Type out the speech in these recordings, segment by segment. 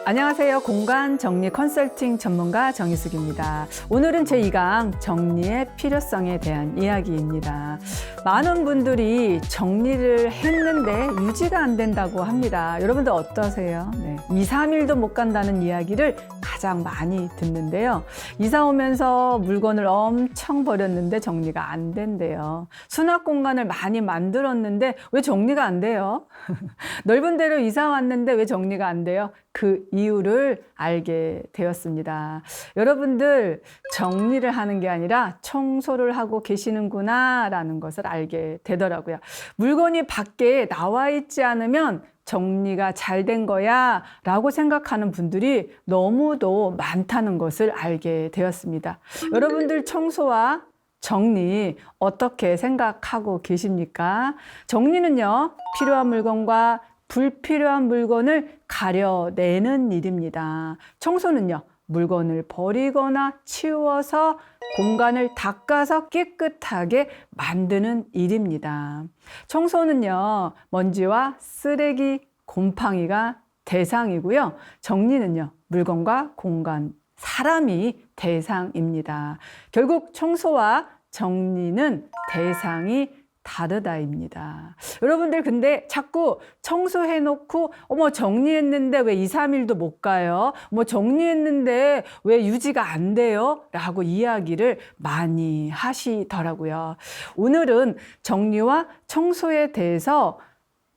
안녕하세요. 공간 정리 컨설팅 전문가 정희숙입니다. 오늘은 제2강 정리의 필요성에 대한 이야기입니다. 많은 분들이 정리를 했는데 유지가 안 된다고 합니다. 여러분들 어떠세요? 2, 3일도 못 간다는 이야기를 가장 많이 듣는데요. 이사 오면서 물건을 엄청 버렸는데 정리가 안 된대요. 수납 공간을 많이 만들었는데 왜 정리가 안 돼요? 넓은 데로 이사 왔는데 왜 정리가 안 돼요? 그 이유를 알게 되었습니다. 여러분들 정리를 하는 게 아니라 청소를 하고 계시는구나 라는 것을 알게 되더라고요. 물건이 밖에 나와 있지 않으면 정리가 잘 된 거야 라고 생각하는 분들이 너무도 많다는 것을 알게 되었습니다. 여러분들 청소와 정리 어떻게 생각하고 계십니까? 정리는요, 필요한 물건과 불필요한 물건을 가려내는 일입니다. 청소는요, 물건을 버리거나 치워서 공간을 닦아서 깨끗하게 만드는 일입니다. 청소는요, 먼지와 쓰레기, 곰팡이가 대상이고요. 정리는요, 물건과 공간, 사람이 대상입니다. 결국 청소와 정리는 대상이 다르다입니다. 여러분들 근데 자꾸 청소해놓고 정리했는데 왜 2, 3일도 못 가요? 정리했는데 왜 유지가 안 돼요? 라고 이야기를 많이 하시더라고요. 오늘은 정리와 청소에 대해서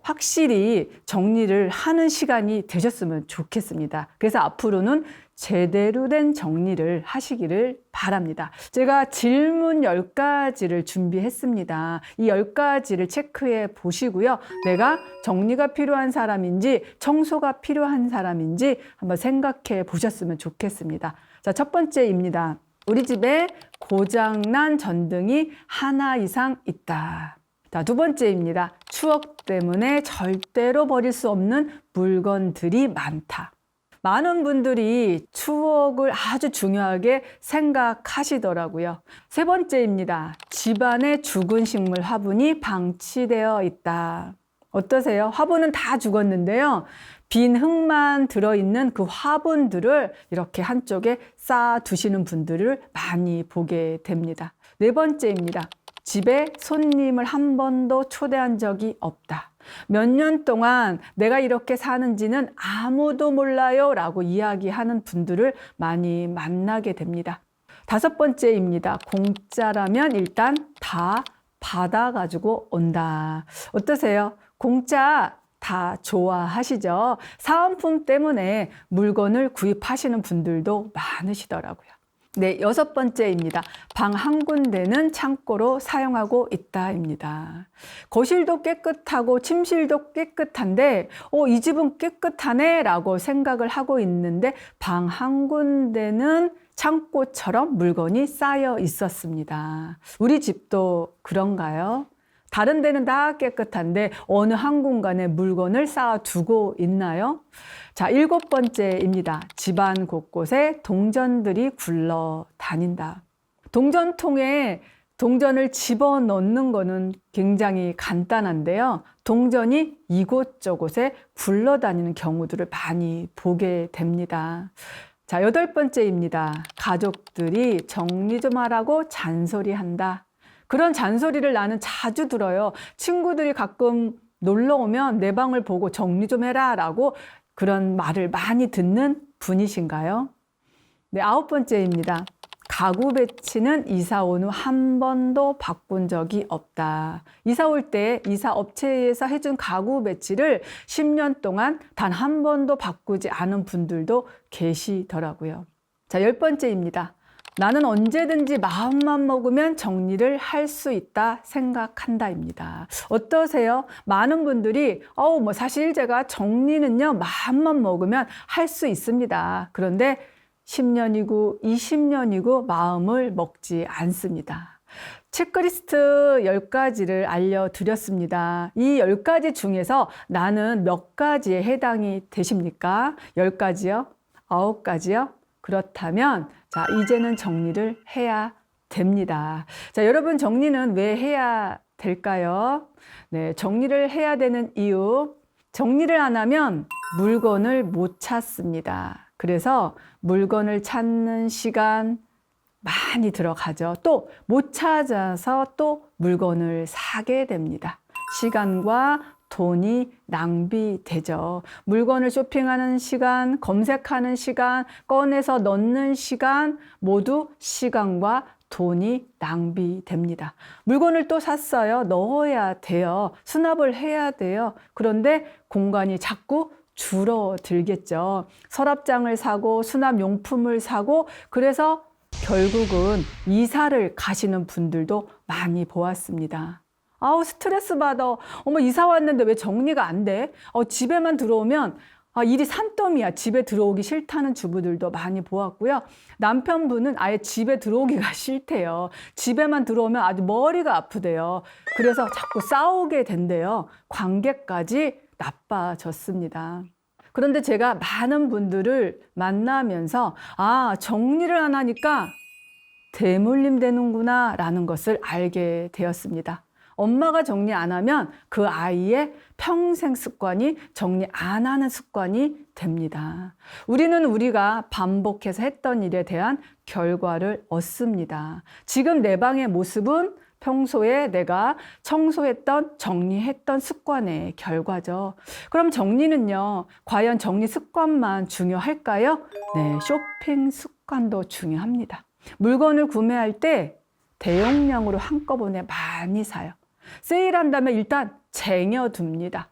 확실히 정리를 하는 시간이 되셨으면 좋겠습니다. 그래서 앞으로는 제대로 된 정리를 하시기를 바랍니다. 제가 질문 10가지를 준비했습니다. 이 10가지를 체크해 보시고요. 내가 정리가 필요한 사람인지 청소가 필요한 사람인지 한번 생각해 보셨으면 좋겠습니다. 자, 첫 번째입니다. 우리 집에 고장난 전등이 하나 이상 있다. 자, 두 번째입니다. 추억 때문에 절대로 버릴 수 없는 물건들이 많다. 많은 분들이 추억을 아주 중요하게 생각하시더라고요. 세 번째입니다. 집안에 죽은 식물 화분이 방치되어 있다. 어떠세요? 화분은 다 죽었는데요. 빈 흙만 들어있는 그 화분들을 이렇게 한쪽에 쌓아 두시는 분들을 많이 보게 됩니다. 네 번째입니다. 집에 손님을 한 번도 초대한 적이 없다. 몇 년 동안 내가 이렇게 사는지는 아무도 몰라요 라고 이야기하는 분들을 많이 만나게 됩니다. 다섯 번째입니다. 공짜라면 일단 다 받아가지고 온다. 어떠세요? 공짜 다 좋아하시죠? 사은품 때문에 물건을 구입하시는 분들도 많으시더라고요. 네, 여섯 번째입니다. 방 한 군데는 창고로 사용하고 있다입니다. 거실도 깨끗하고 침실도 깨끗한데 이 집은 깨끗하네 라고 생각을 하고 있는데 방 한 군데는 창고처럼 물건이 쌓여 있었습니다. 우리 집도 그런가요? 다른 데는 다 깨끗한데 어느 한 공간에 물건을 쌓아두고 있나요? 자, 일곱 번째입니다. 집안 곳곳에 동전들이 굴러다닌다. 동전통에 동전을 집어넣는 거는 굉장히 간단한데요. 동전이 이곳저곳에 굴러다니는 경우들을 많이 보게 됩니다. 자, 여덟 번째입니다. 가족들이 정리 좀 하라고 잔소리한다. 그런 잔소리를 나는 자주 들어요. 친구들이 가끔 놀러 오면 내 방을 보고 정리 좀 해라 라고 그런 말을 많이 듣는 분이신가요? 네, 아홉 번째입니다. 가구 배치는 이사 온 후 한 번도 바꾼 적이 없다. 이사 올 때 이사 업체에서 해준 가구 배치를 10년 동안 단 한 번도 바꾸지 않은 분들도 계시더라고요. 자, 열 번째입니다. 나는 언제든지 마음만 먹으면 정리를 할 수 있다 생각한다입니다. 어떠세요? 많은 분들이 사실 제가 정리는요 마음만 먹으면 할 수 있습니다. 그런데 10년이고 20년이고 마음을 먹지 않습니다. 체크리스트 10가지를 알려드렸습니다. 이 10가지 중에서 나는 몇 가지에 해당이 되십니까? 10가지요? 9가지요? 그렇다면 자, 이제는 정리를 해야 됩니다. 자, 여러분 정리는 왜 해야 될까요? 네, 정리를 해야 되는 이유. 정리를 안 하면 물건을 못 찾습니다. 그래서 물건을 찾는 시간 많이 들어가죠. 또 못 찾아서 또 물건을 사게 됩니다. 시간과 돈이 낭비되죠. 물건을 쇼핑하는 시간, 검색하는 시간, 꺼내서 넣는 시간, 모두 시간과 돈이 낭비됩니다. 물건을 또 샀어요. 넣어야 돼요. 수납을 해야 돼요. 그런데 공간이 자꾸 줄어들겠죠. 서랍장을 사고 수납용품을 사고, 그래서 결국은 이사를 가시는 분들도 많이 보았습니다. 아우, 스트레스 받아. 어머, 이사 왔는데 왜 정리가 안 돼? 집에만 들어오면 일이 산더미야. 집에 들어오기 싫다는 주부들도 많이 보았고요. 남편분은 아예 집에 들어오기가 싫대요. 집에만 들어오면 아주 머리가 아프대요. 그래서 자꾸 싸우게 된대요. 관계까지 나빠졌습니다. 그런데 제가 많은 분들을 만나면서 정리를 안 하니까 대물림 되는구나 라는 것을 알게 되었습니다. 엄마가 정리 안 하면 그 아이의 평생 습관이 정리 안 하는 습관이 됩니다. 우리는 우리가 반복해서 했던 일에 대한 결과를 얻습니다. 지금 내 방의 모습은 평소에 내가 청소했던, 정리했던 습관의 결과죠. 그럼 정리는요, 과연 정리 습관만 중요할까요? 네, 쇼핑 습관도 중요합니다. 물건을 구매할 때 대용량으로 한꺼번에 많이 사요. 세일한다면 일단 쟁여둡니다.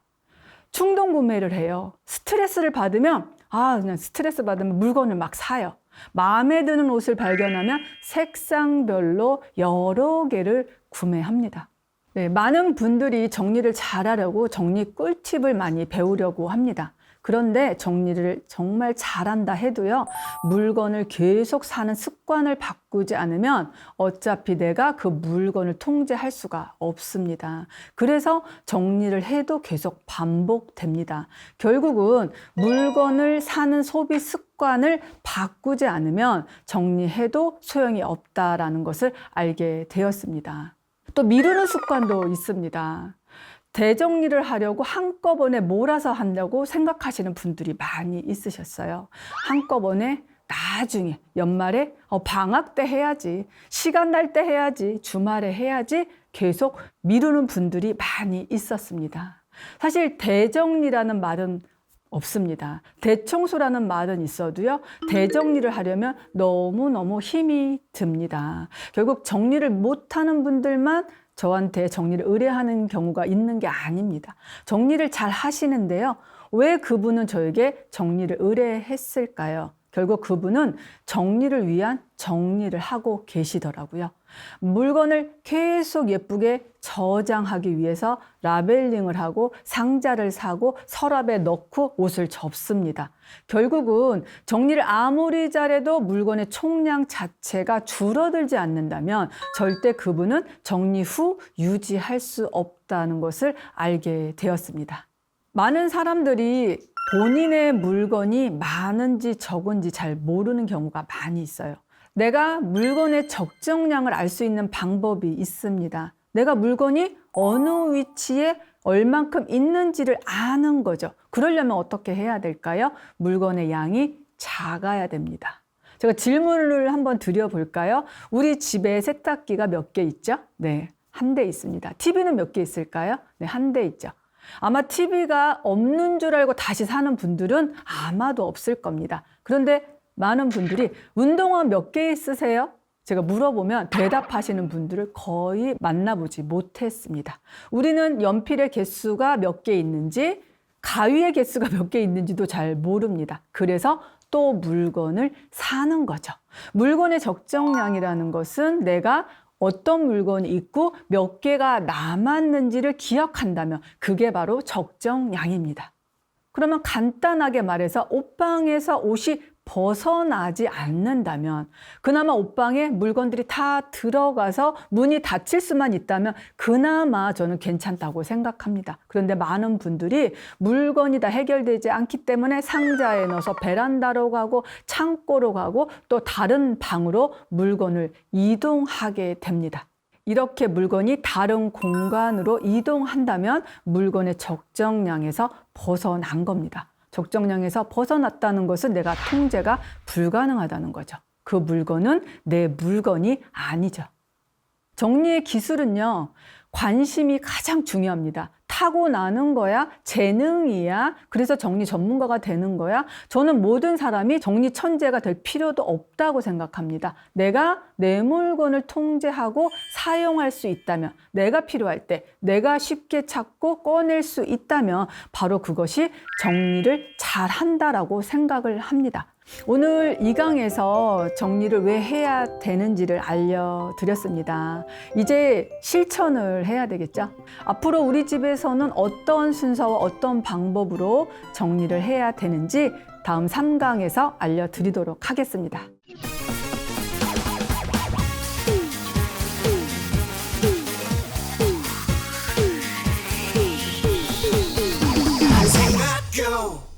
충동 구매를 해요. 스트레스를 받으면 그냥 스트레스 받으면 물건을 막 사요. 마음에 드는 옷을 발견하면 색상별로 여러 개를 구매합니다. 네, 많은 분들이 정리를 잘하려고 정리 꿀팁을 많이 배우려고 합니다. 그런데 정리를 정말 잘한다 해도요, 물건을 계속 사는 습관을 바꾸지 않으면 어차피 내가 그 물건을 통제할 수가 없습니다. 그래서 정리를 해도 계속 반복됩니다. 결국은 물건을 사는 소비 습관을 바꾸지 않으면 정리해도 소용이 없다라는 것을 알게 되었습니다. 또 미루는 습관도 있습니다. 대정리를 하려고 한꺼번에 몰아서 한다고 생각하시는 분들이 많이 있으셨어요. 한꺼번에 나중에 연말에 방학 때 해야지, 시간 날 때 해야지, 주말에 해야지 계속 미루는 분들이 많이 있었습니다. 사실 대정리라는 말은 없습니다. 대청소라는 말은 있어도요, 대정리를 하려면 너무너무 힘이 듭니다. 결국 정리를 못하는 분들만 저한테 정리를 의뢰하는 경우가 있는 게 아닙니다. 정리를 잘 하시는데요. 왜 그분은 저에게 정리를 의뢰했을까요? 결국 그분은 정리를 위한 정리를 하고 계시더라고요. 물건을 계속 예쁘게 저장하기 위해서 라벨링을 하고 상자를 사고 서랍에 넣고 옷을 접습니다. 결국은 정리를 아무리 잘해도 물건의 총량 자체가 줄어들지 않는다면 절대 그분은 정리 후 유지할 수 없다는 것을 알게 되었습니다. 많은 사람들이 본인의 물건이 많은지 적은지 잘 모르는 경우가 많이 있어요. 내가 물건의 적정량을 알 수 있는 방법이 있습니다. 내가 물건이 어느 위치에 얼만큼 있는지를 아는 거죠. 그러려면 어떻게 해야 될까요? 물건의 양이 작아야 됩니다. 제가 질문을 한번 드려볼까요? 우리 집에 세탁기가 몇 개 있죠? 네, 한 대 있습니다. TV는 몇 개 있을까요? 네, 한 대 있죠. 아마 TV가 없는 줄 알고 다시 사는 분들은 아마도 없을 겁니다. 그런데 많은 분들이 운동화 몇 개 쓰세요? 제가 물어보면 대답하시는 분들을 거의 만나보지 못했습니다. 우리는 연필의 개수가 몇 개 있는지, 가위의 개수가 몇 개 있는지도 잘 모릅니다. 그래서 또 물건을 사는 거죠. 물건의 적정량이라는 것은 내가 어떤 물건이 있고 몇 개가 남았는지를 기억한다면 그게 바로 적정량입니다. 그러면 간단하게 말해서 옷방에서 옷이 벗어나지 않는다면, 그나마 옷방에 물건들이 다 들어가서 문이 닫힐 수만 있다면 그나마 저는 괜찮다고 생각합니다. 그런데 많은 분들이 물건이 다 해결되지 않기 때문에 상자에 넣어서 베란다로 가고 창고로 가고 또 다른 방으로 물건을 이동하게 됩니다. 이렇게 물건이 다른 공간으로 이동한다면 물건의 적정량에서 벗어난 겁니다. 적정량에서 벗어났다는 것은 내가 통제가 불가능하다는 거죠. 그 물건은 내 물건이 아니죠. 정리의 기술은요, 관심이 가장 중요합니다. 타고나는 거야? 재능이야? 그래서 정리 전문가가 되는 거야? 저는 모든 사람이 정리 천재가 될 필요도 없다고 생각합니다. 내가 내 물건을 통제하고 사용할 수 있다면, 내가 필요할 때 내가 쉽게 찾고 꺼낼 수 있다면 바로 그것이 정리를 잘 한다라고 생각을 합니다. 오늘 이 강에서 정리를 왜 해야 되는지를 알려드렸습니다. 이제 실천을 해야 되겠죠? 앞으로 우리 집에서는 어떤 순서와 어떤 방법으로 정리를 해야 되는지 다음 3강에서 알려드리도록 하겠습니다. Go!